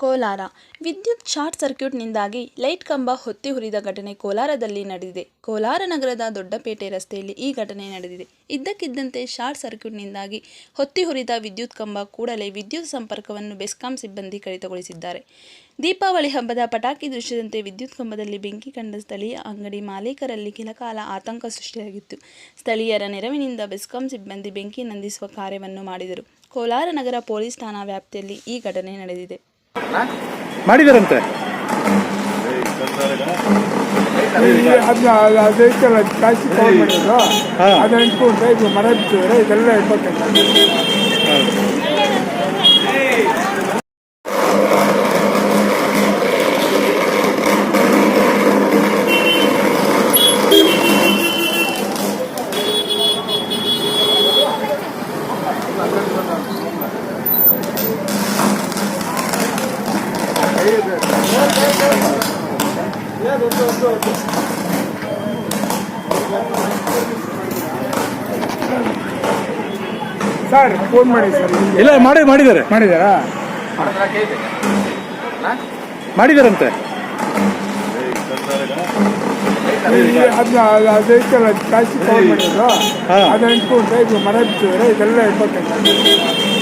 ಕೋಲಾರ ವಿದ್ಯುತ್ short ಸರ್ಕ್ಯೂಟ್ನಿಂದಾಗಿ light ಕಂಬ ಹೊತ್ತಿ ಉರಿದ ಘಟನೆ ಕೋಲಾರದಲ್ಲಿ ನಡೆದಿದೆ. ಕೋಲಾರ ನಗರದ ದೊಡ್ಡಪೇಟೆ ರಸ್ತೆಯಲ್ಲಿ ಈ ಘಟನೆ ನಡೆದಿದೆ. ಇದ್ದಕ್ಕಿದ್ದಂತೆ ಶಾರ್ಟ್ ಸರ್ಕ್ಯೂಟ್ನಿಂದಾಗಿ ಹೊತ್ತಿ ಉರಿದ ವಿದ್ಯುತ್ ಕಂಬ ಕೂಡಲೇ ವಿದ್ಯುತ್ ಸಂಪರ್ಕವನ್ನು ಬೆಸ್ಕಾಂ ಸಿಬ್ಬಂದಿ ಕಡಿತಗೊಳಿಸಿದ್ದಾರೆ. ದೀಪಾವಳಿ ಹಬ್ಬದ ಪಟಾಕಿ ದೃಶ್ಯದಂತೆ ವಿದ್ಯುತ್ ಕಂಬದಲ್ಲಿ ಬೆಂಕಿ ಕಂಡ ಸ್ಥಳೀಯ ಅಂಗಡಿ ಮಾಲೀಕರಲ್ಲಿ ಕೆಲಕಾಲ ಆತಂಕ ಸೃಷ್ಟಿಯಾಗಿತ್ತು. ಸ್ಥಳೀಯರ ನೆರವಿನಿಂದ ಬೆಸ್ಕಾಂ ಸಿಬ್ಬಂದಿ ಬೆಂಕಿ ನಂದಿಸುವ ಕಾರ್ಯವನ್ನು ಮಾಡಿದರು. ಕೋಲಾರ ನಗರ ಪೊಲೀಸ್ ಠಾಣಾ ವ್ಯಾಪ್ತಿಯಲ್ಲಿ ಈ ಘಟನೆ ನಡೆದಿದೆ. ಮಾಡಿದಾರಂತೆ ಅದನ್ನ ಇಟ್ಕೊಂಡ್ರೆ ಇದು ಮರ ಬಿಟ್ಟಿದ್ರೆ ಇದೆಲ್ಲ ಇಟ್ಕೊಳ್ತಾರೆ. ಸರ್ ಫೋನ್ ಮಾಡಿ ಸರ್. ಇಲ್ಲ ಮಾಡಿದಾರಂತೆ ಅದನ್ನ ಇಟ್ಕೊಂಡ್ರೆ ಇದು ಮರ ಬಿಟ್ಟಿದ್ರೆ ಇದೆಲ್ಲ ಇಟ್ಕೊಳ್ತಾರೆ.